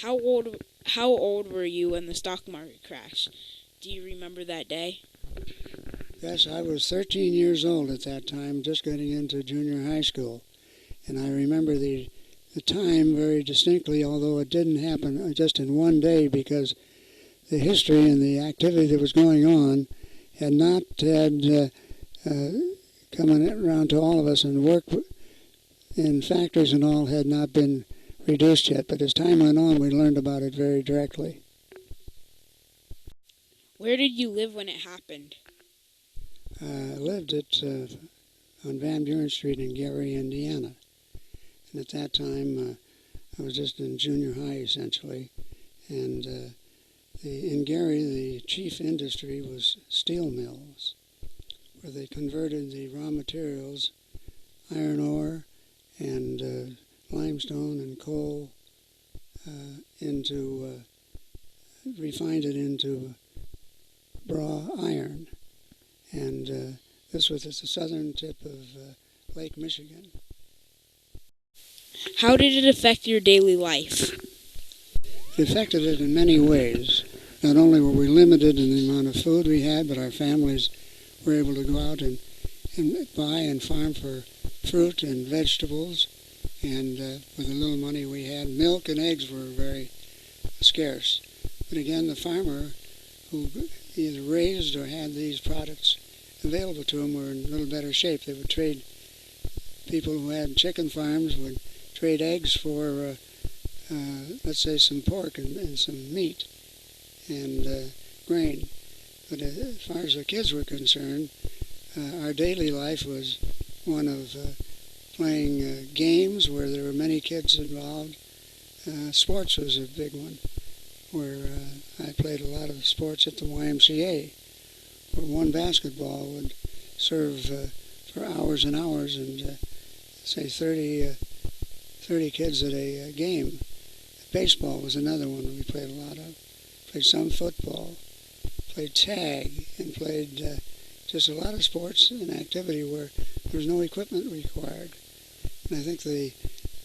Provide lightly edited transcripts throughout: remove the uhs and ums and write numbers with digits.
How old were you when the stock market crashed? Do you remember that day? Yes, I was 13 years old at that time, just getting into junior high school. And I remember the time very distinctly, although it didn't happen just in one day because the history and the activity that was going on had not had coming around to all of us, and work in factories and all had not been reduced yet. But as time went on, we learned about it very directly. Where did you live when it happened? I lived on Van Buren Street in Gary, Indiana. And at that time, I was just in junior high, essentially. And in Gary, the chief industry was steel mills, where they converted the raw materials, iron ore and limestone and coal, refined it into raw iron. And this was at the southern tip of Lake Michigan. How did it affect your daily life? It affected it in many ways. Not only were we limited in the amount of food we had, but our families were able to go out and buy and farm for fruit and vegetables. And with the little money we had, milk and eggs were very scarce. But again, the farmer who either raised or had these products available to them were in a little better shape. They would trade, people who had chicken farms would trade eggs for, let's say, some pork and some meat and grain. But as far as the kids were concerned, our daily life was one of playing games where there were many kids involved. Sports was a big one, where I played a lot of sports at the YMCA, where one basketball would serve for hours and hours, and say 30 kids at a game. Baseball was another one we played a lot of. Played some football, played tag, and played just a lot of sports and activity where there was no equipment required. And I think the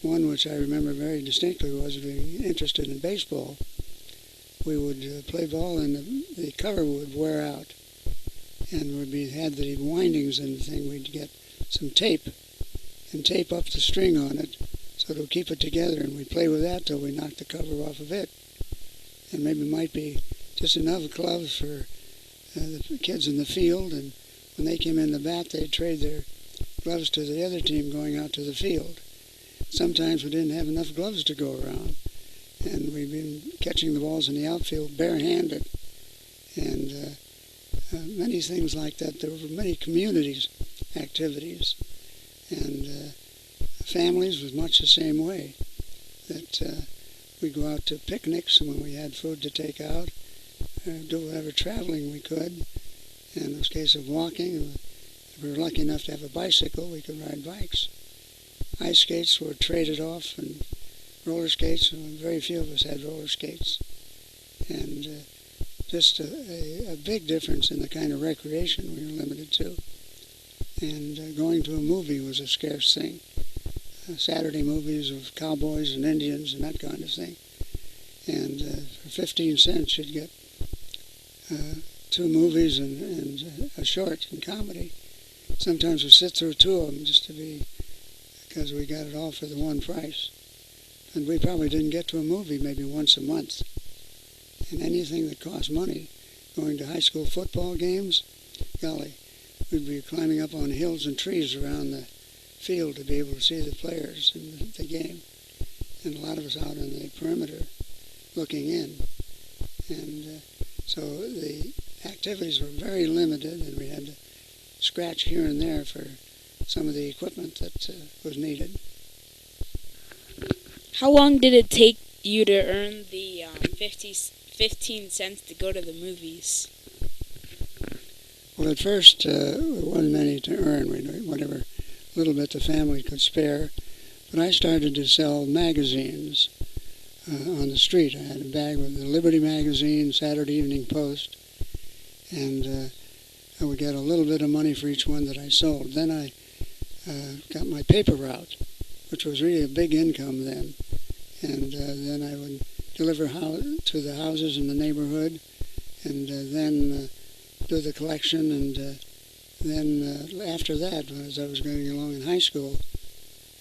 one which I remember very distinctly was being interested in baseball. We would play ball and the cover would wear out, and had the windings and the thing. We'd get some tape and tape up the string on it so to keep it together, and we'd play with that till we knocked the cover off of it. And maybe it might be just enough gloves for the kids in the field, and when they came in the bat, they'd trade their gloves to the other team going out to the field. Sometimes we didn't have enough gloves to go around, and we'd been catching the balls in the outfield barehanded, and many things like that. There were many communities activities, and families was much the same way, that we'd go out to picnics when we had food to take out, do whatever traveling we could. And in the case of walking, if we were lucky enough to have a bicycle, we could ride bikes. Ice skates were traded off, and roller skates, very few of us had roller skates. And just a big difference in the kind of recreation we were limited to. And going to a movie was a scarce thing. Saturday movies of cowboys and Indians and that kind of thing. And for 15 cents you'd get 2 movies and a short in comedy. Sometimes we'd sit through 2 of them just because we got it all for the one price. And we probably didn't get to a movie maybe once a month. And anything that cost money, going to high school football games, golly, we'd be climbing up on hills and trees around the field to be able to see the players in the game. And a lot of us out on the perimeter looking in. And so the activities were very limited, and we had to scratch here and there for some of the equipment that was needed. How long did it take you to earn the 15 cents to go to the movies? Well, at first, there wasn't many to earn, whatever little bit the family could spare. But I started to sell magazines on the street. I had a bag with the Liberty magazine, Saturday Evening Post, and I would get a little bit of money for each one that I sold. Then I got my paper route, which was really a big income then. And then I would deliver to the houses in the neighborhood, and then do the collection. And then after that, as I was going along in high school,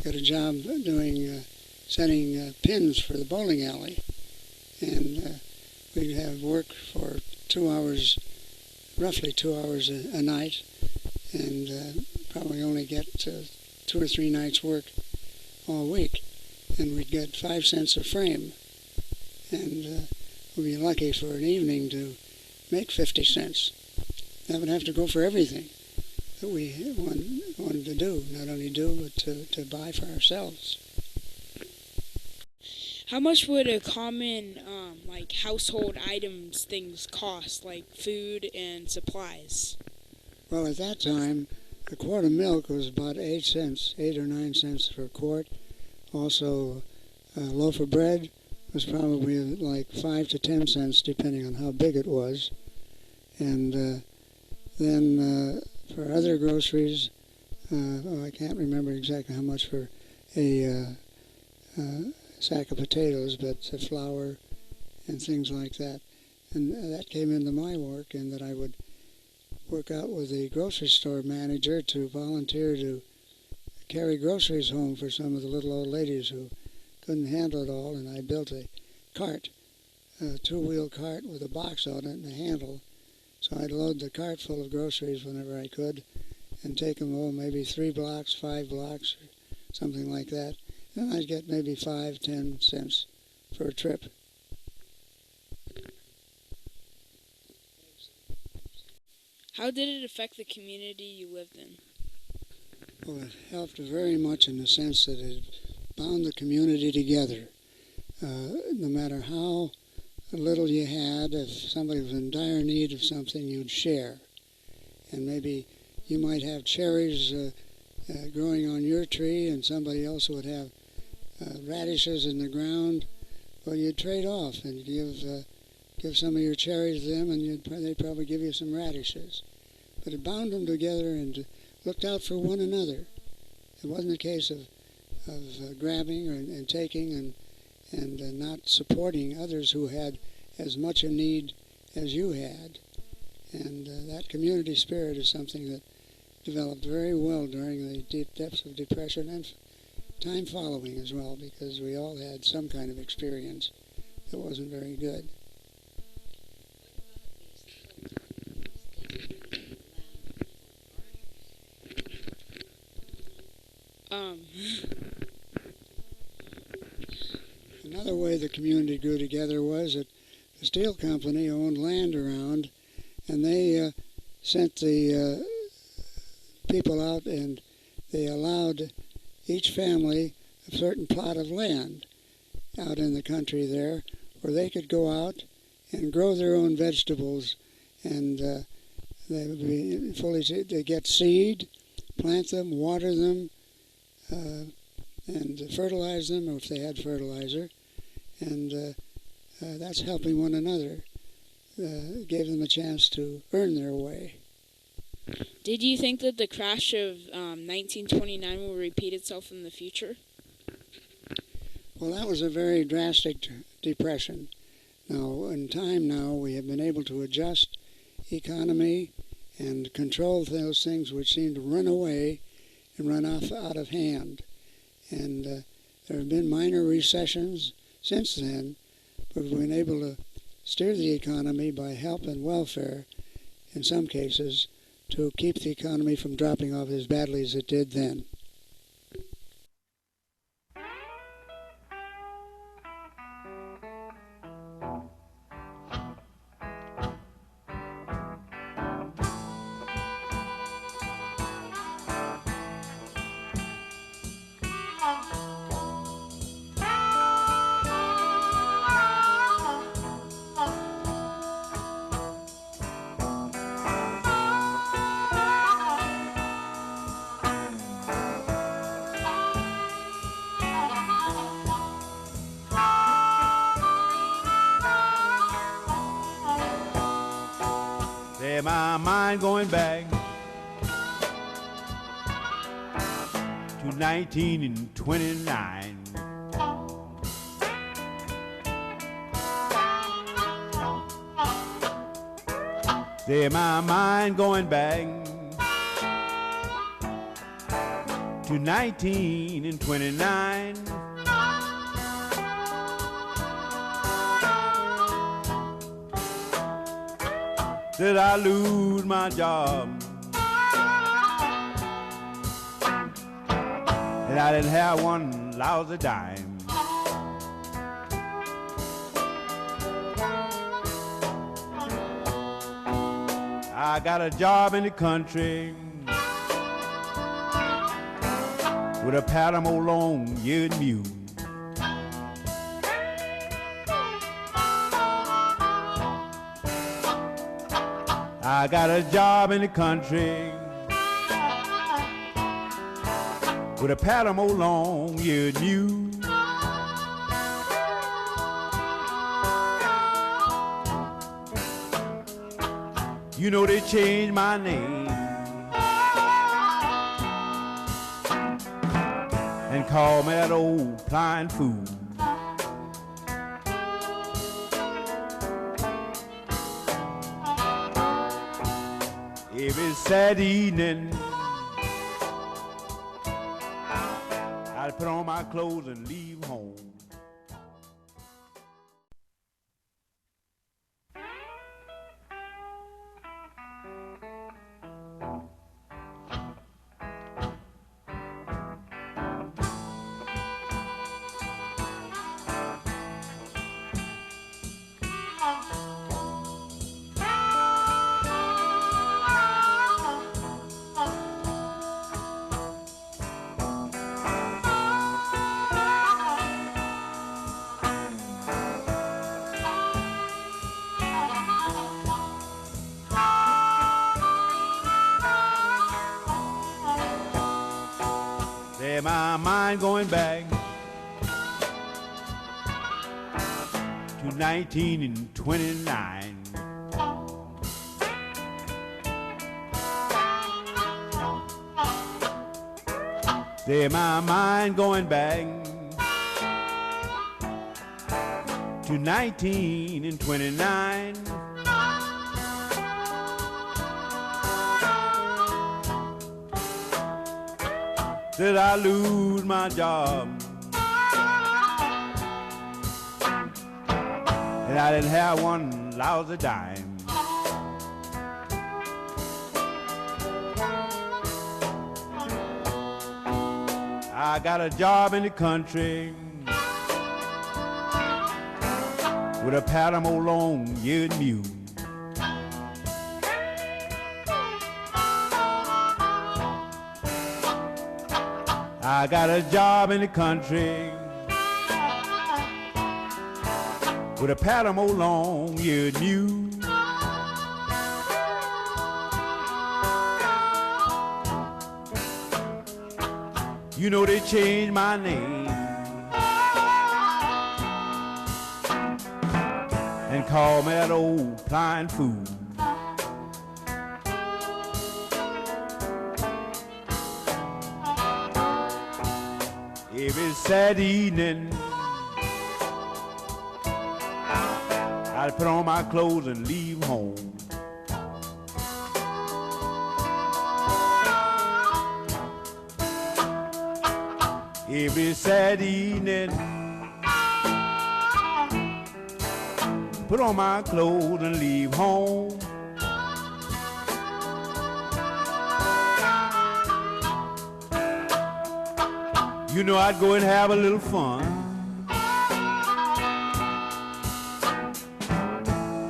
got a job doing setting pins for the bowling alley, and we'd have work for 2 hours, roughly 2 hours a night, and probably only get 2 or 3 nights work all week, and we'd get 5 cents a frame, and we'd be lucky for an evening to make 50 cents. That would have to go for everything that we wanted to do, not only do, but to buy for ourselves. How much would a common like household items things cost, like food and supplies? Well, at that time, a quart of milk was about 8 cents, 8 or 9 cents for a quart. Also, a loaf of bread was probably like 5 to 10 cents, depending on how big it was. And then for other groceries, I can't remember exactly how much for a sack of potatoes, but flour and things like that. And that came into my work, and that I would work out with the grocery store manager to volunteer to carry groceries home for some of the little old ladies who couldn't handle it all. And I built a cart, a 2-wheel cart with a box on it and a handle. So I'd load the cart full of groceries whenever I could and take them, maybe 3 blocks, 5 blocks, or something like that. And I'd get maybe 5, 10 cents for a trip. How did it affect the community you lived in? Well, it helped very much in the sense that it bound the community together. No matter how little you had, if somebody was in dire need of something, you'd share. And maybe you might have cherries growing on your tree, and somebody else would have radishes in the ground. Well, you'd trade off and give some of your cherries to them, and they'd probably give you some radishes. But it bound them together and looked out for one another. It wasn't a case of grabbing and taking and not supporting others who had as much a need as you had. And that community spirit is something that developed very well during the deep depths of Depression and time following as well, because we all had some kind of experience that wasn't very good. Another way the community grew together was that the steel company owned land around, and they sent the people out, and they allowed each family a certain plot of land out in the country there, where they could go out and grow their own vegetables, and they would be they get seed, plant them, water them, and fertilize them, or if they had fertilizer, and that's helping one another. Gave them a chance to earn their way. Did you think that the crash of 1929 will repeat itself in the future? Well, that was a very drastic depression. Now, in time now, we have been able to adjust economy and control those things which seem to run away and run off out of hand. And there have been minor recessions since then, but we've been able to steer the economy by help and welfare, in some cases, to keep the economy from dropping off as badly as it did then. Set my mind going back to 1929. Say my mind going back to 1929. Did I lose my job? And I didn't have one lousy dime. I got a job in the country with a Panama long-eared mule. I got a job in the country with a Panama long-eared mule. You know they changed my name and called me that old blind fool. Every Saturday evening, I'd put on my clothes and leave home. Say my mind going back to 1929. Say my mind going back to 1929. Did I lose my job? And I didn't have one lousy dime. I got a job in the country with a Panama long-eared mule. I got a job in the country with a Panama long-eared mule. You know they changed my name and called me that old blind fool. Every Saturday evening, I'd put on my clothes and leave home. Every Saturday evening, put on my clothes and leave home. You know I'd go and have a little fun,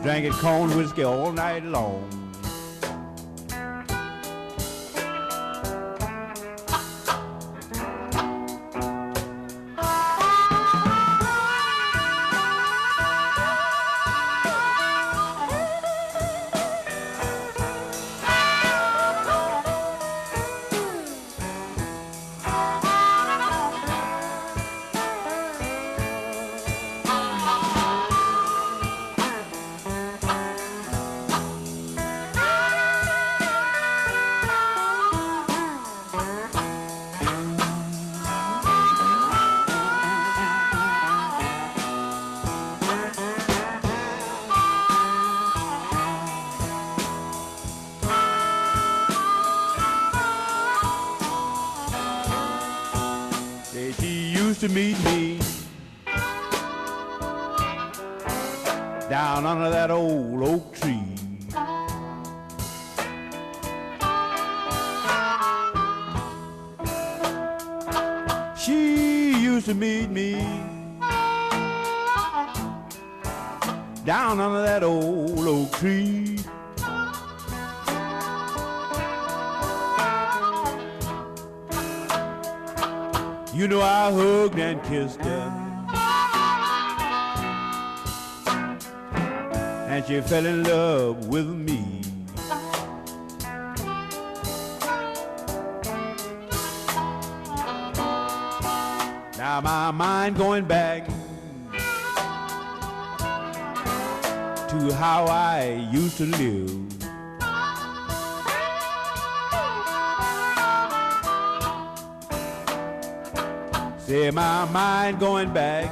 drinking corn whiskey all night long. used to meet me down under that old oak tree. She used to meet me down under that old oak tree. You know I hugged and kissed her, and she fell in love with me. Now my mind going back to how I used to live. Say my mind going back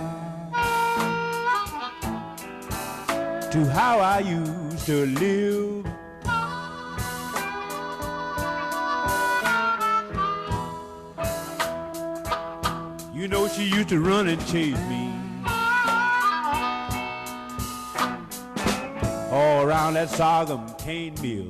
to how I used to live. You know she used to run and chase me all around that sorghum cane mill.